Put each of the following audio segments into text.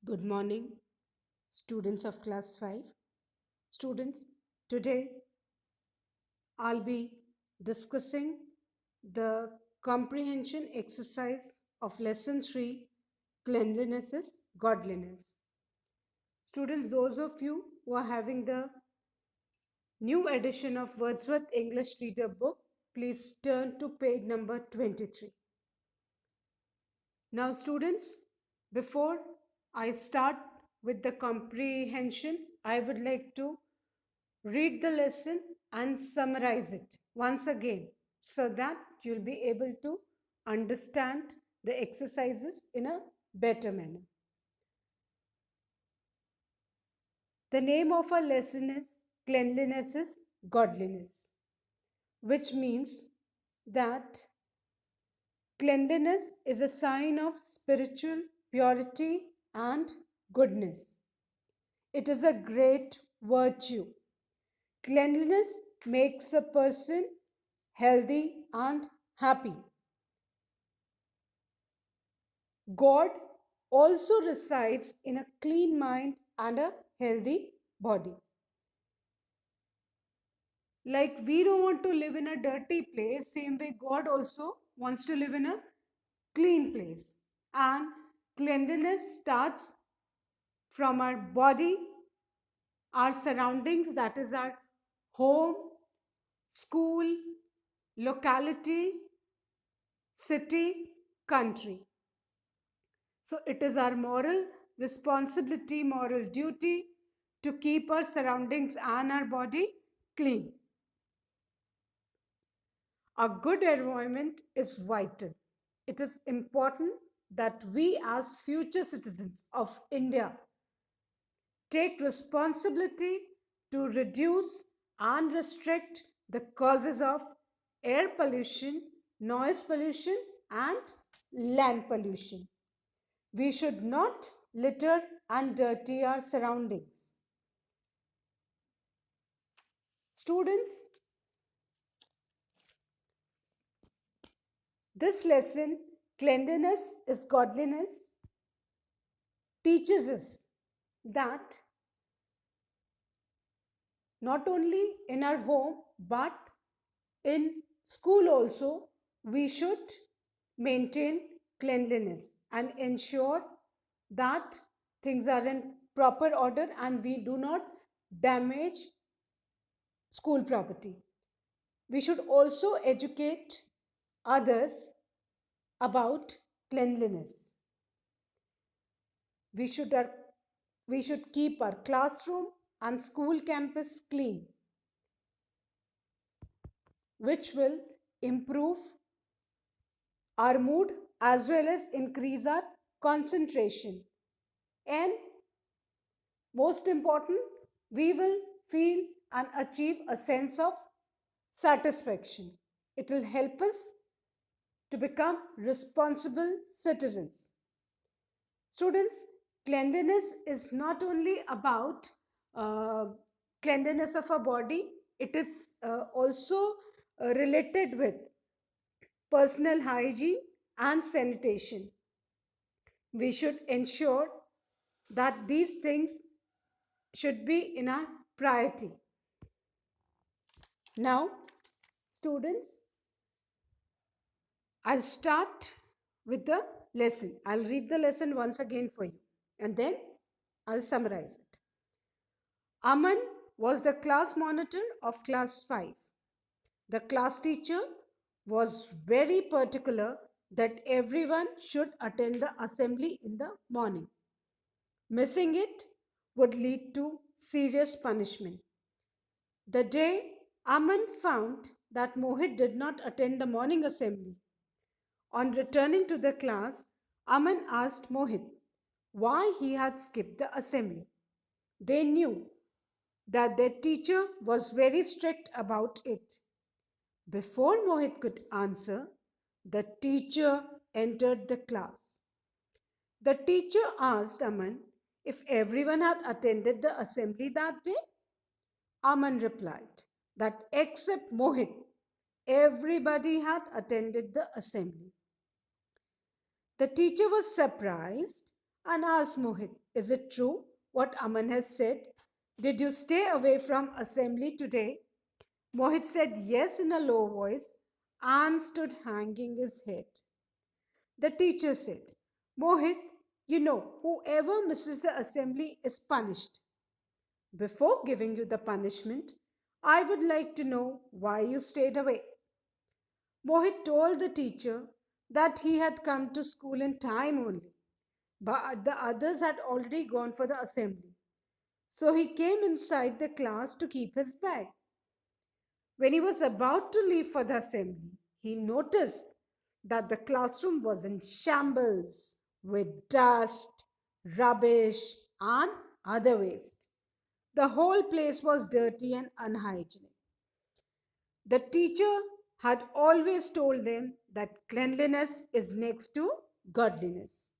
Good morning, students of class 5. Students, today I'll be discussing the comprehension exercise of lesson 3, Cleanliness is Godliness. Students, those of you who are having the new edition of Wordsworth English Reader book, please turn to page number 23. Now, students, before I start with the comprehension, I would like to read the lesson and summarize it once again so that you'll be able to understand the exercises in a better manner. The name of our lesson is Cleanliness is Godliness, which means that cleanliness is a sign of spiritual purity and goodness. It is a great virtue. Cleanliness makes a person healthy and happy. God also resides in a clean mind and a healthy body. Like we don't want to live in a dirty place, same way God also wants to live in a clean place. And cleanliness starts from our body, our surroundings, that is our home, school, locality, city, country. So it is our moral responsibility, moral duty to keep our surroundings and our body clean. A good environment is vital. It is important that we, as future citizens of India, take responsibility to reduce and restrict the causes of air pollution, noise pollution, and land pollution. We should not litter and dirty our surroundings. Students, this lesson, Cleanliness is Godliness, teaches us that not only in our home but in school also we should maintain cleanliness and ensure that things are in proper order and we do not damage school property. We should also educate others about cleanliness. We should, we should keep our classroom and school campus clean, which will improve our mood as well as increase our concentration. And most important, we will feel and achieve a sense of satisfaction. It will help us to become responsible citizens. Students, cleanliness is not only about uh, cleanliness of our body, it is also related with personal hygiene and sanitation. We should ensure that these things should be in our priority. Now, students, I'll start with the lesson. I'll read the lesson once again for you and then I'll summarize it. Aman was the class monitor of class 5. The class teacher was very particular that everyone should attend the assembly in the morning. Missing it would lead to serious punishment. The day Aman found that Mohit did not attend the morning assembly, on returning to the class, Aman asked Mohit why he had skipped the assembly. They knew that their teacher was very strict about it. Before Mohit could answer, the teacher entered the class. The teacher asked Aman if everyone had attended the assembly that day. Aman replied that except Mohit, everybody had attended the assembly. The teacher was surprised and asked Mohit, "Is it true what Aman has said? Did you stay away from assembly today?" Mohit said yes in a low voice and stood hanging his head. The teacher said, "Mohit, you know, whoever misses the assembly is punished. Before giving you the punishment, I would like to know why you stayed away." Mohit told the teacher that he had come to school in time only, but the others had already gone for the assembly. So he came inside the class to keep his bag. When he was about to leave for the assembly, he noticed that the classroom was in shambles with dust, rubbish, and other waste. The whole place was dirty and unhygienic. The teacher had always told them that cleanliness is next to godliness.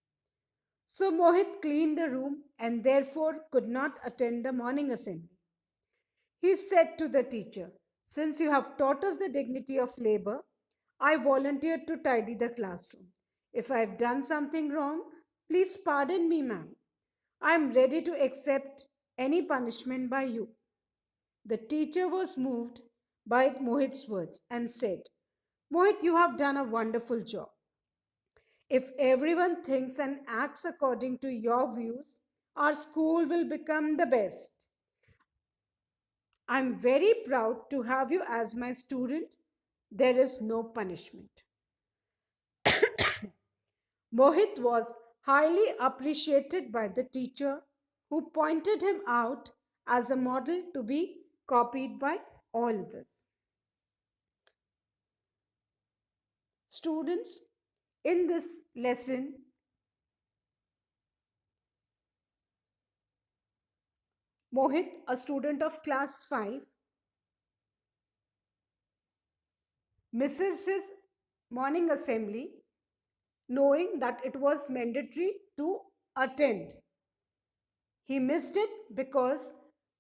So Mohit cleaned the room and therefore could not attend the morning assembly. He said to the teacher, "Since you have taught us the dignity of labor, I volunteered to tidy the classroom. If I have done something wrong, please pardon me, ma'am. I am ready to accept any punishment by you." The teacher was moved by Mohit's words and said, "Mohit, you have done a wonderful job. If everyone thinks and acts according to your views, our school will become the best. I'm very proud to have you as my student. There is no punishment." Mohit was highly appreciated by the teacher, who pointed him out as a model to be copied by all others. Students, in this lesson, Mohit, a student of class 5, misses his morning assembly knowing that it was mandatory to attend. He missed it because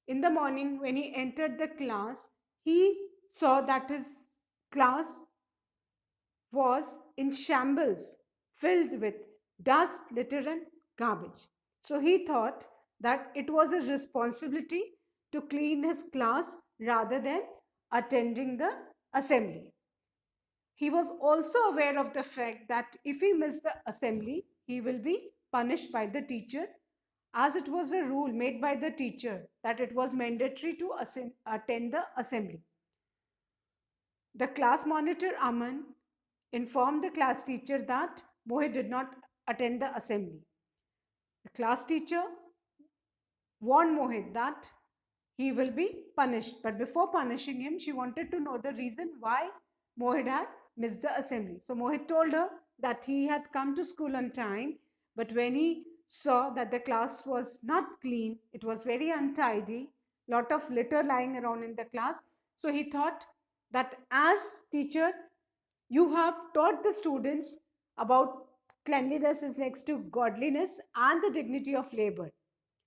in the morning when he entered the class, he saw that his class was in shambles, filled with dust, litter, and garbage. So he thought that it was his responsibility to clean his class rather than attending the assembly. He was also aware of the fact that if he missed the assembly, he will be punished by the teacher, as it was a rule made by the teacher that it was mandatory to attend the assembly. The class monitor Aman informed the class teacher that Mohit did not attend the assembly. The class teacher warned Mohit that he will be punished. But before punishing him, she wanted to know the reason why Mohit had missed the assembly. So Mohit told her that he had come to school on time, but when he saw that the class was not clean, it was very untidy, lot of litter lying around in the class. So he thought that as teacher, you have taught the students about cleanliness is next to godliness and the dignity of labor.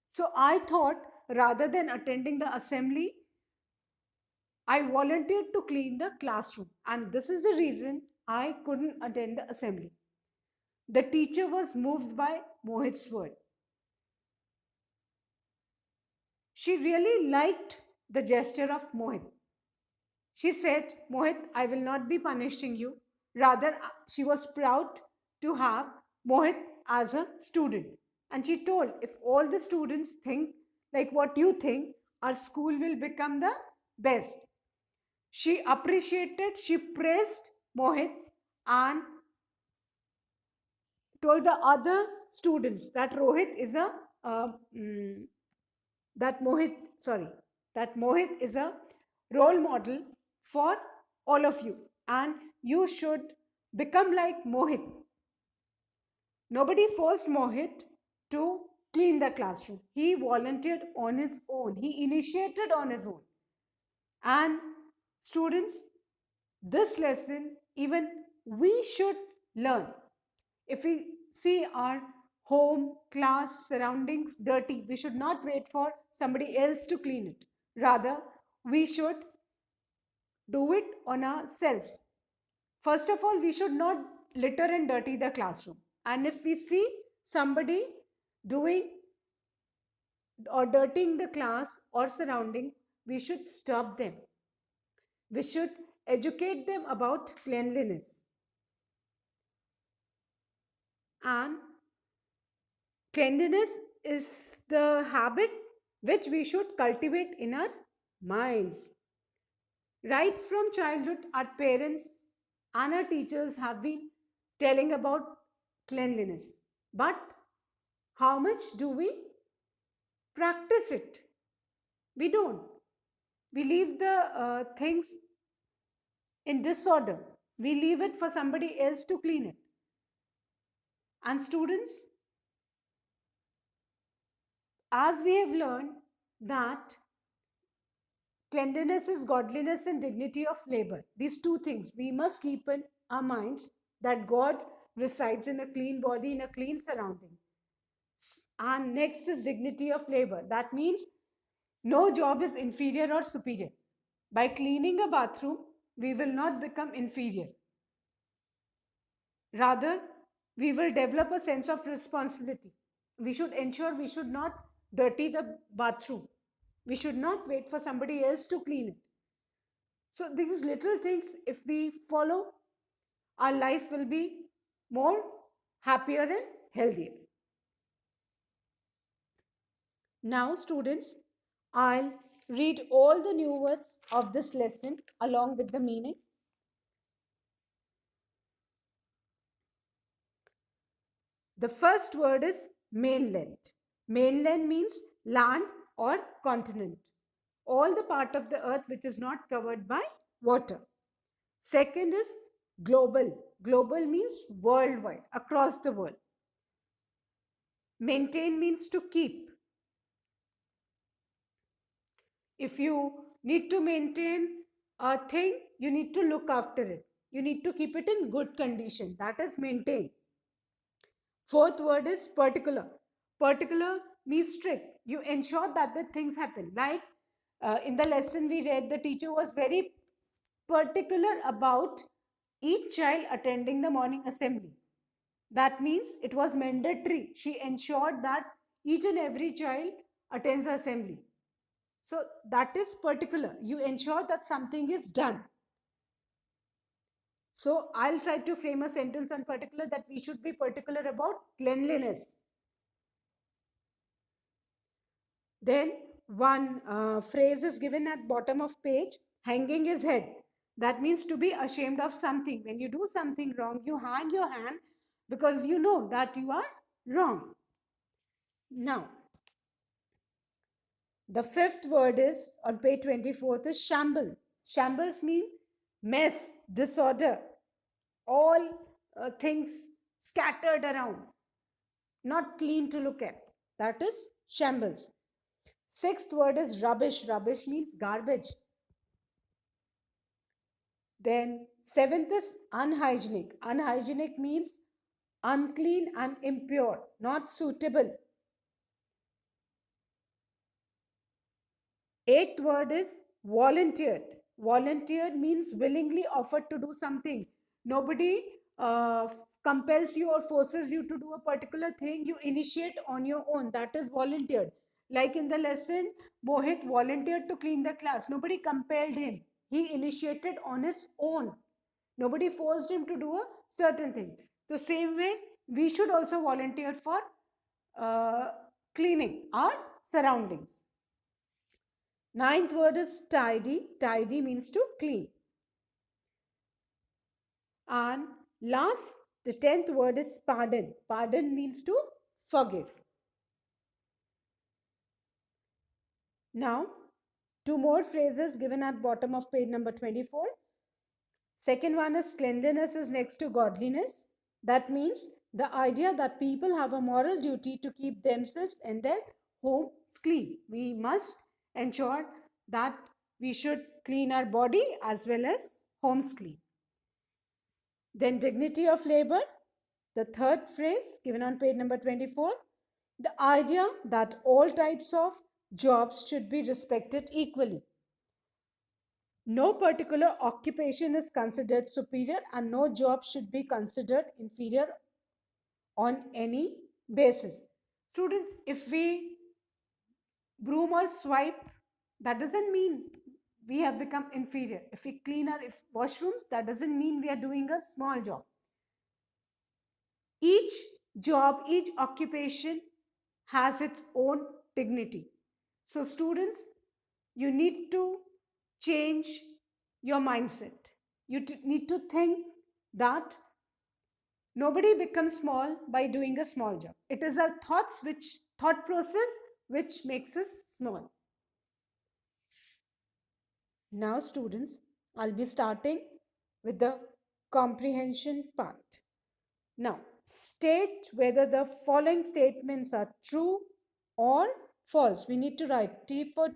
So I thought rather than attending the assembly, I volunteered to clean the classroom. And this is the reason I couldn't attend the assembly. The teacher was moved by Mohit's word. She really liked the gesture of Mohit. She said, "Mohit, I will not be punishing you." Rather, she was proud to have Mohit as a student. And she told, "If all the students think like what you think, our school will become the best." She appreciated, she praised Mohit and told the other students that uh, mm, that Mohit, sorry, that Mohit is a role model for all of you, and you should become like Mohit. Nobody forced Mohit to clean the classroom. He volunteered on his own. He initiated on his own. And students, this lesson even we should learn. If we see our home, class, surroundings dirty, we should not wait for somebody else to clean it. Rather, we should do it on ourselves. First of all, we should not litter and dirty the classroom. And if we see somebody doing or dirtying the class or surrounding, we should stop them. We should educate them about cleanliness. And cleanliness is the habit which we should cultivate in our minds. Right from childhood, our parents and our teachers have been telling about cleanliness. But how much do we practice it? We don't. We leave the things in disorder. We leave it for somebody else to clean it. And students, as we have learned that cleanliness is godliness and dignity of labor. These two things we must keep in our minds, that God resides in a clean body, in a clean surrounding. And next is dignity of labor. That means no job is inferior or superior. By cleaning a bathroom, we will not become inferior. Rather, we will develop a sense of responsibility. We should ensure we should not dirty the bathroom. We should not wait for somebody else to clean it. So, these little things, if we follow, our life will be more happier and healthier. Now, students, I'll read all the new words of this lesson along with the meaning. The first word is mainland. Mainland means land or continent, all the part of the earth which is not covered by water. Second is global. Global means worldwide, across the world. Maintain means to keep. If you need to maintain a thing, you need to look after it. You need to keep it in good condition. That is maintain. Fourth word is particular. Particular means strict. You ensure that the things happen. Like in the lesson we read, the teacher was very particular about each child attending the morning assembly. That means it was mandatory. She ensured that each and every child attends assembly. So that is particular. You ensure that something is done. So I'll try to frame a sentence on particular, that we should be particular about cleanliness. Then one phrase is given at bottom of page, hanging his head. That means to be ashamed of something. When you do something wrong, you hang your hand because you know that you are wrong. Now, the fifth word is on page 24th is shamble. Shambles mean mess, disorder, all things scattered around, not clean to look at. That is shambles. Sixth word is rubbish. Rubbish means garbage. Then seventh is unhygienic. Unhygienic means unclean and impure, not suitable. Eighth word is volunteered. Volunteered means willingly offered to do something. Nobody compels you or forces you to do a particular thing. You initiate on your own. That is volunteered. Like in the lesson, Mohit volunteered to clean the class. Nobody compelled him. He initiated on his own. Nobody forced him to do a certain thing. The same way, we should also volunteer for uh, cleaning our surroundings. Ninth word is tidy. Tidy means to clean. And last, the 10th word is pardon. Pardon means to forgive. Now, two more phrases given at bottom of page number 24. Second one is cleanliness is next to godliness. That means the idea that people have a moral duty to keep themselves and their homes clean. We must ensure that we should clean our body as well as homes clean. Then dignity of labor, the third phrase given on page number 24. The idea that all types of jobs should be respected equally. No particular occupation is considered superior and no job should be considered inferior on any basis. Students, if we broom or swipe, that doesn't mean we have become inferior. If we clean our washrooms, that doesn't mean we are doing a small job. Each job, each occupation has its own dignity. So, students, you need to change your mindset. You need to think that nobody becomes small by doing a small job. It is our thought process which makes us small. Now, students, I'll be starting with the comprehension part. Now, state whether the following statements are true or false. We need to write T for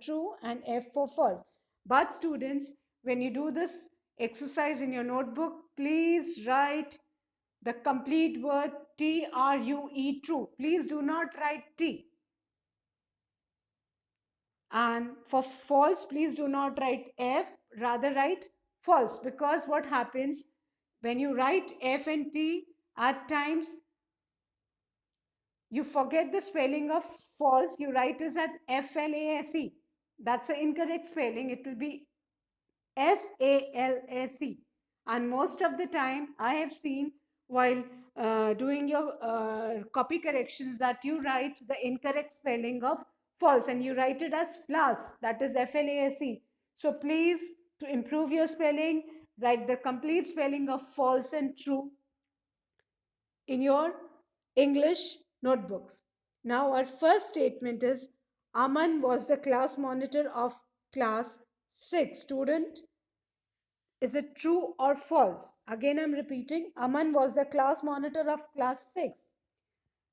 true and F for false. But, students, when you do this exercise in your notebook, please write the complete word TRUE, true. Please do not write T. And for false, please do not write F, rather write false, because what happens when you write F and T, at times you forget the spelling of false, you write it as FLASE. That's an incorrect spelling. It will be FALSE. And most of the time, I have seen while doing your copy corrections that you write the incorrect spelling of false and you write it as flas, that is FLASE. So please, to improve your spelling, write the complete spelling of false and true in your English notebooks. Now, our first statement is Aman was the class monitor of class 6. Student, is it true or false? Again, I'm repeating. Aman was the class monitor of class 6.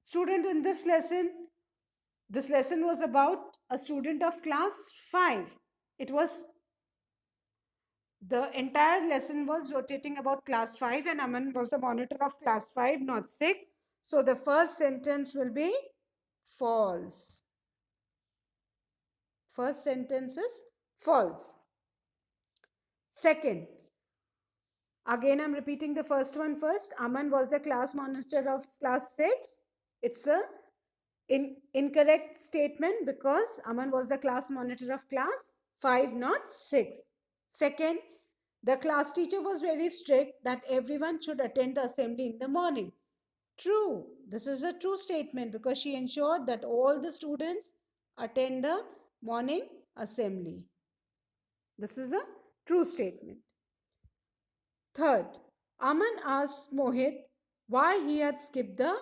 Student, in this lesson was about a student of class 5. It was the entire lesson was rotating about class 5 and Aman was the monitor of class 5, not 6. So the first sentence will be false. First sentence is false. Second, again I'm repeating the first one first. Aman was the class monitor of class 6. It's a incorrect statement because Aman was the class monitor of class 5, not 6. Second, the class teacher was very strict that everyone should attend the assembly in the morning. True. This is a true statement because she ensured that all the students attend the morning assembly. This is a true statement. Third, Aman asked Mohit why he had skipped the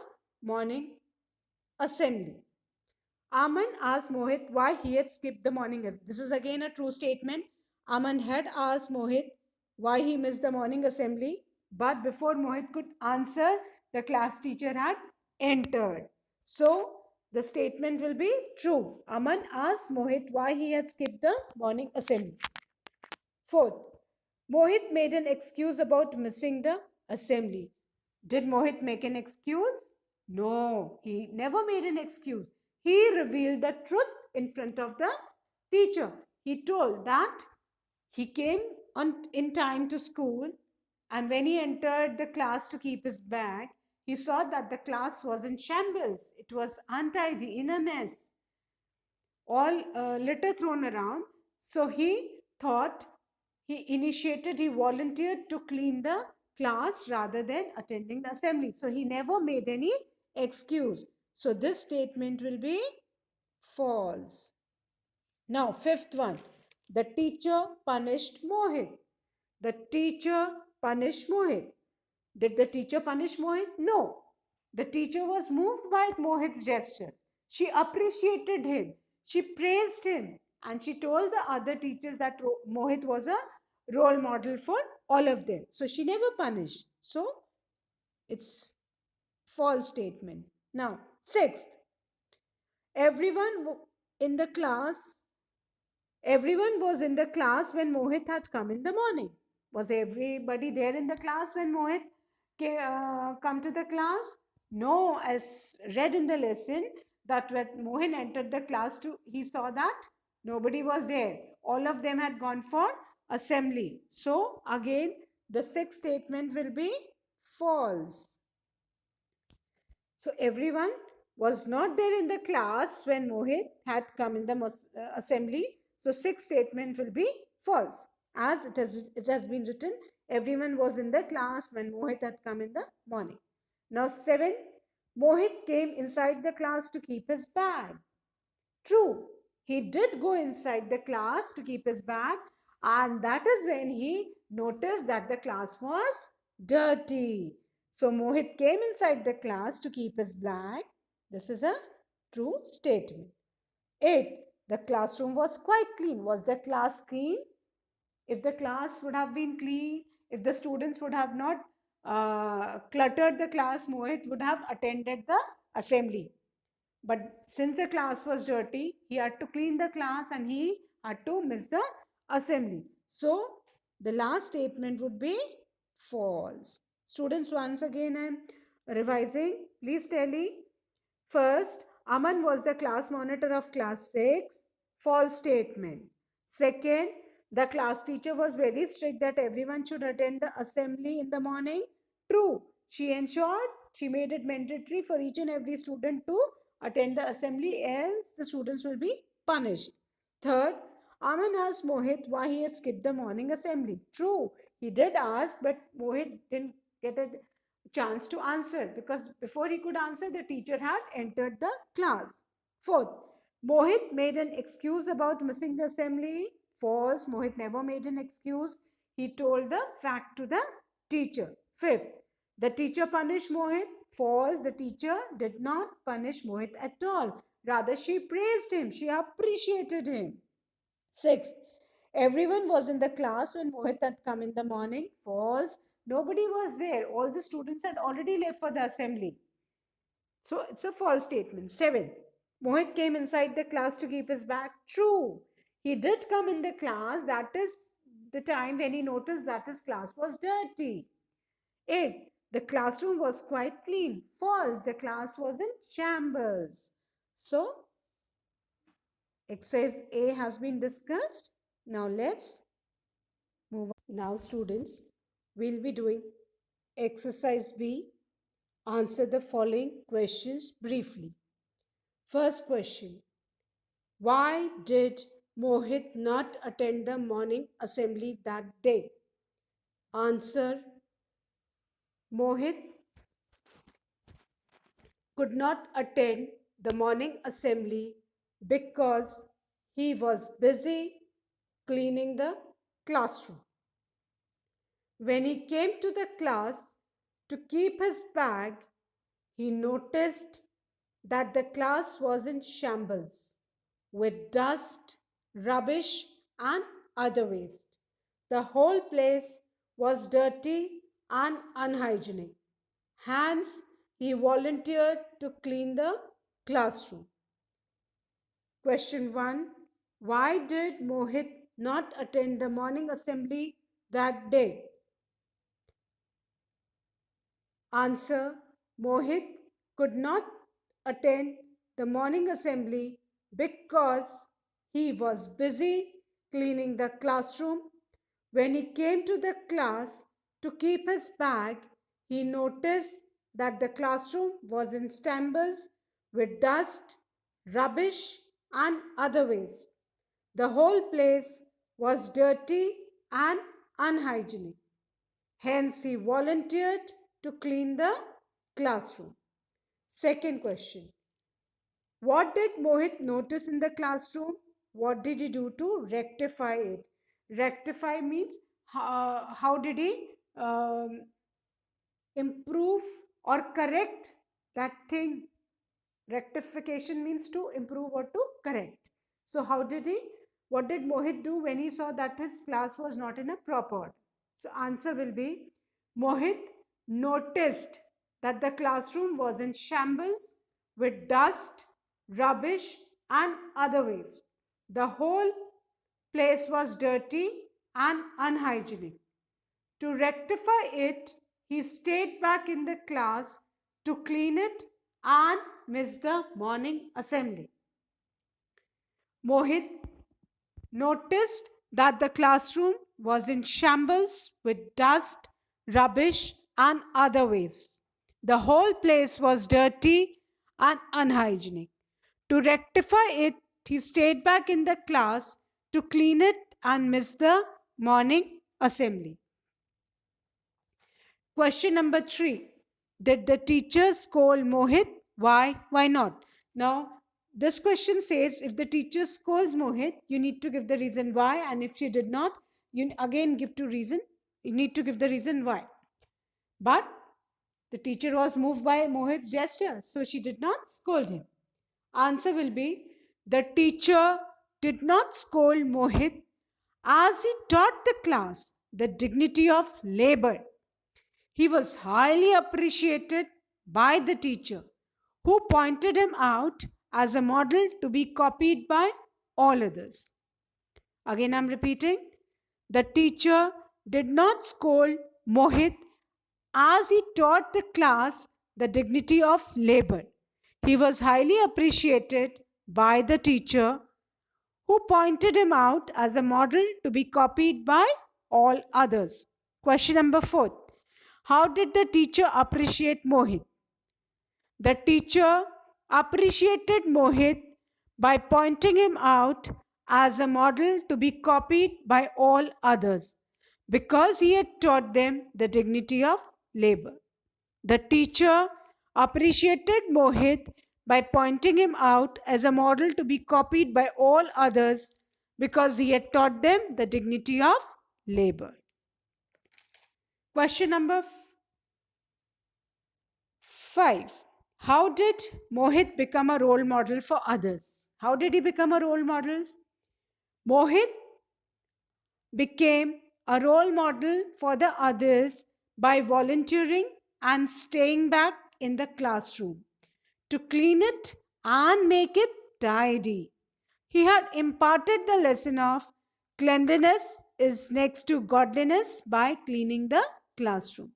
morning assembly. Aman asked Mohit why he had skipped the morning assembly. This is again a true statement. Aman had asked Mohit why he missed the morning assembly, but before Mohit could answer, the class teacher had entered. So the statement will be true. Aman asked Mohit why he had skipped the morning assembly. Fourth, Mohit made an excuse about missing the assembly. Did Mohit make an excuse? No, he never made an excuse. He revealed the truth in front of the teacher. He told that he came in time to school, and when he entered the class to keep his bag, he saw that the class was in shambles. It was untidy, in a mess, all litter thrown around. So he volunteered to clean the class rather than attending the assembly. So he never made any excuse. So this statement will be false. Now, fifth one, the teacher punished Mohit. The teacher punished Mohit. Did the teacher punish Mohit? No. The teacher was moved by Mohit's gesture. She appreciated him. She praised him. And she told the other teachers that Mohit was a role model for all of them. So she never punished. So it's false statement. Now, sixth, everyone in the class Everyone was in the class when Mohit had come in the morning. Was everybody there in the class when Mohit come to the class? No, as read in the lesson that when Mohit entered the class, he saw that nobody was there. All of them had gone for assembly. So again, the sixth statement will be false. So everyone was not there in the class when Mohit had come in the assembly. So sixth statement will be false. As it has been written, everyone was in the class when Mohit had come in the morning. Now 7, Mohit came inside the class to keep his bag. True, he did go inside the class to keep his bag, and that is when he noticed that the class was dirty. So Mohit came inside the class to keep his bag. This is a true statement. 8. The classroom was quite clean. Was the class clean? If the class would have been clean, if the students would have not cluttered the class, Mohit would have attended the assembly. But since the class was dirty, he had to clean the class and he had to miss the assembly. So the last statement would be false. Students, once again I am revising. Please tally. First, Aman was the class monitor of class 6. False statement. Second, the class teacher was very strict that everyone should attend the assembly in the morning. True. She ensured, she made it mandatory for each and every student to attend the assembly, else the students will be punished. Third, Aman asked Mohit why he has skipped the morning assembly. True, he did ask, but Mohit didn't get a chance to answer because before he could answer, the teacher had entered the class. Fourth, Mohit made an excuse about missing the assembly. False, Mohit never made an excuse. He told the fact to the teacher. Fifth, the teacher punished Mohit. False, the teacher did not punish Mohit at all. Rather, she praised him, she appreciated him. Sixth, everyone was in the class when Mohit had come in the morning. False, nobody was there. All the students had already left for the assembly. So it's a false statement. Seventh, Mohit came inside the class to keep his bag. True, he did come in the class. That is the time when he noticed that his class was dirty. 8. The classroom was quite clean. False. The class was in shambles. So, exercise A has been discussed. Now, let's move on. Now, students, we'll be doing exercise B. Answer the following questions briefly. First question. Why did Mohit not attend the morning assembly that day? Answer. Mohit could not attend the morning assembly because he was busy cleaning the classroom. When he came to the class to keep his bag, he noticed that the class was in shambles with dust, rubbish, and other waste. The whole place was dirty and unhygienic. Hence, he volunteered to clean the classroom. Question 1. Why did Mohit not attend the morning assembly that day? Answer. Mohit could not attend the morning assembly because he was busy cleaning the classroom. When he came to the class to keep his bag, he noticed that the classroom was in shambles with dust, rubbish, and other waste. The whole place was dirty and unhygienic. Hence, he volunteered to clean the classroom. Second question. What did Mohit notice in the classroom? What did he do to rectify it? Rectify means how did he improve or correct that thing? Rectification means to improve or to correct. So what did Mohit do when he saw that his class was not in a proper order? So answer will be Mohit noticed that the classroom was in shambles with dust, rubbish, and other waste. The whole place was dirty and unhygienic. To rectify it, he stayed back in the class to clean it and missed the morning assembly. Mohit noticed that the classroom was in shambles with dust, rubbish, and other waste. The whole place was dirty and unhygienic. To rectify it, he stayed back in the class to clean it and miss the morning assembly. Question number 3. Did the teacher scold Mohit? Why? Why not? Now, this question says if the teacher scolds Mohit, you need to give the reason why, and if she did not, you again give to reason. You need to give the reason why. But the teacher was moved by Mohit's gesture, so she did not scold him. Answer will be the teacher did not scold Mohit as he taught the class the dignity of labor. He was highly appreciated by the teacher, who pointed him out as a model to be copied by all others. Again, I'm repeating. The teacher did not scold Mohit as he taught the class the dignity of labor. He was highly appreciated by the teacher, who pointed him out as a model to be copied by all others. Question number 4. How did the teacher appreciate Mohit? The teacher appreciated Mohit by pointing him out as a model to be copied by all others because he had taught them the dignity of labor. The teacher appreciated Mohit by pointing him out as a model to be copied by all others because he had taught them the dignity of labor. Question number 5. How did Mohit become a role model for others? How did he become a role model? Mohit became a role model for the others by volunteering and staying back in the classroom to clean it and make it tidy. He had imparted the lesson of cleanliness is next to godliness by cleaning the classroom.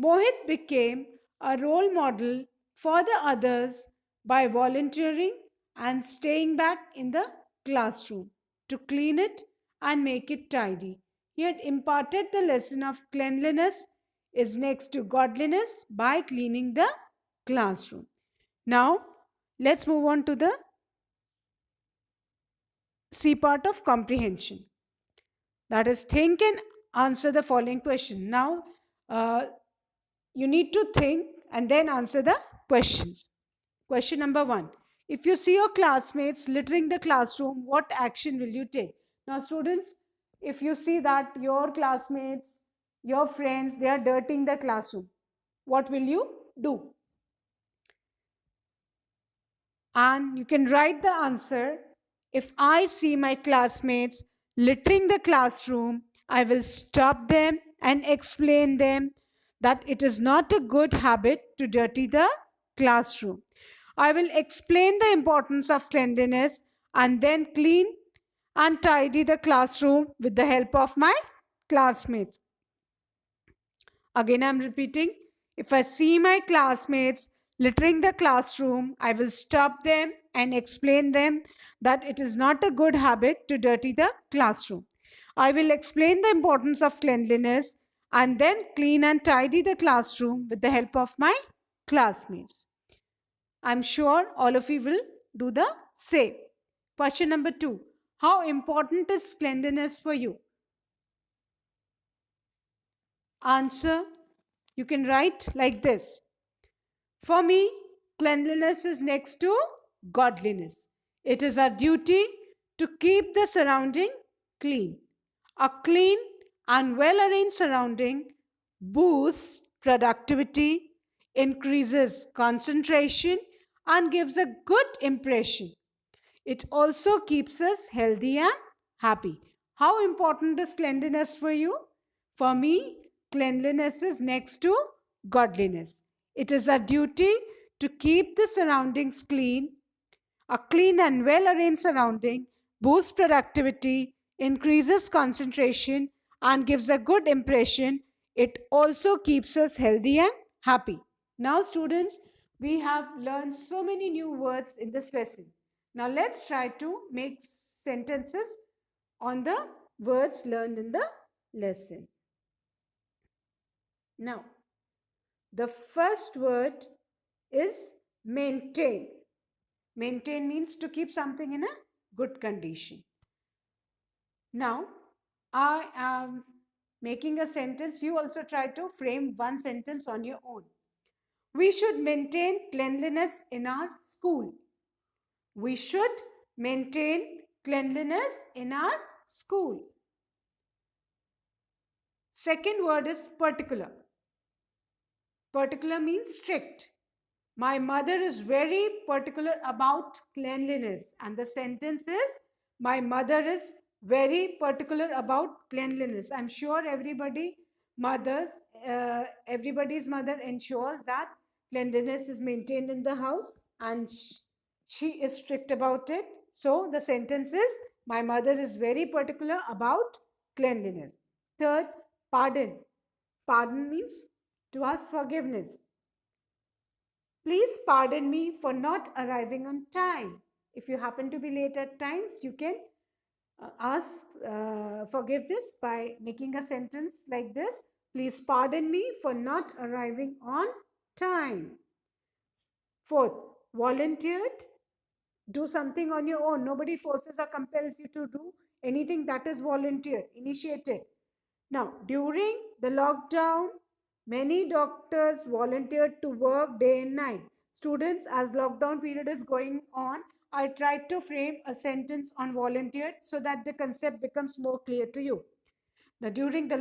Mohit became a role model for the others by volunteering and staying back in the classroom to clean it and make it tidy. He had imparted the lesson of cleanliness is next to godliness by cleaning the classroom. Now, let's move on to the C part of comprehension. That is, think and answer the following question. Now, uh, you need to think and then answer the questions. Question number 1. If you see your classmates littering the classroom, what action will you take? Now, students, if you see that your classmates, your friends, they are dirtying the classroom, what will you do? And you can write the answer. If I see my classmates littering the classroom, I will stop them and explain them that it is not a good habit to dirty the classroom. I will explain the importance of cleanliness and then clean and tidy the classroom with the help of my classmates. Again, I'm repeating. If I see my classmates littering the classroom, I will stop them and explain them that it is not a good habit to dirty the classroom. I will explain the importance of cleanliness and then clean and tidy the classroom with the help of my classmates. I'm sure all of you will do the same. Question number 2. How important is cleanliness for you? Answer, you can write like this. For me, cleanliness is next to godliness. It is our duty to keep the surrounding clean. A clean and well arranged surrounding boosts productivity, increases concentration, and gives a good impression. It also keeps us healthy and happy. How important is cleanliness for you? For me, cleanliness is next to godliness. It is our duty to keep the surroundings clean. A clean and well arranged surrounding boosts productivity, increases concentration, and gives a good impression. It also keeps us healthy and happy. Now, students, we have learned so many new words in this lesson. Now, let's try to make sentences on the words learned in the lesson. Now, the first word is maintain. Maintain means to keep something in a good condition. Now, I am making a sentence. You also try to frame one sentence on your own. We should maintain cleanliness in our school. We should maintain cleanliness in our school. Second word is particular. Particular means strict. My mother is very particular about cleanliness. And the sentence is, my mother is very particular about cleanliness. I'm sure everybody's mother ensures that cleanliness is maintained in the house, and she is strict about it. So the sentence is, my mother is very particular about cleanliness. Third, pardon. Pardon means to ask forgiveness. Please pardon me for not arriving on time. If you happen to be late at times, you can ask forgiveness by making a sentence like this. Please pardon me for not arriving on time. Fourth, volunteered. Do something on your own. Nobody forces or compels you to do anything. That is volunteer, initiated. Now, during the lockdown, many doctors volunteered to work day and night. Students, as lockdown period is going on, I tried to frame a sentence on volunteered so that the concept becomes more clear to you. Now, during the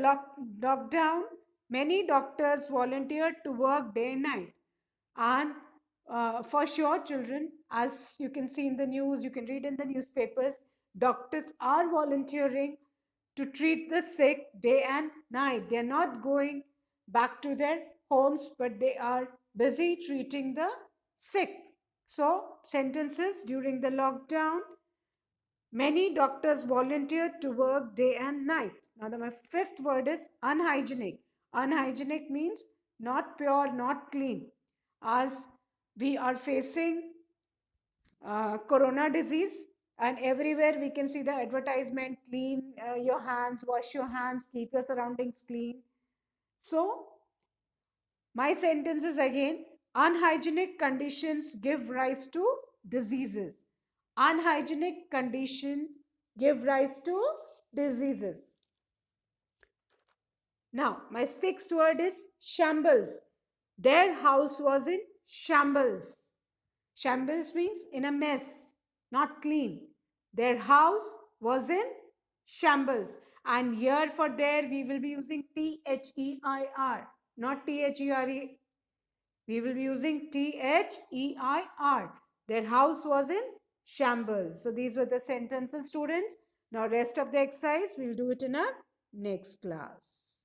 lockdown, many doctors volunteered to work day and night. And for sure, children, as you can see in the news, you can read in the newspapers, doctors are volunteering to treat the sick day and night. They are not going back to their homes, but they are busy treating the sick. So, sentences: during the lockdown, many doctors volunteered to work day and night. Now, my fifth word is unhygienic. Unhygienic means not pure, not clean. As we are facing corona disease, and everywhere we can see the advertisement: clean your hands, wash your hands, keep your surroundings clean. So, my sentence is again, unhygienic conditions give rise to diseases. Unhygienic condition give rise to diseases. Now, my sixth word is shambles. Their house was in shambles. Shambles means in a mess, not clean. Their house was in shambles. And here for there, we will be using THEIR, not THERE. We will be using THEIR. Their house was in shambles. So these were the sentences, students. Now, rest of the exercise, we'll do it in our next class.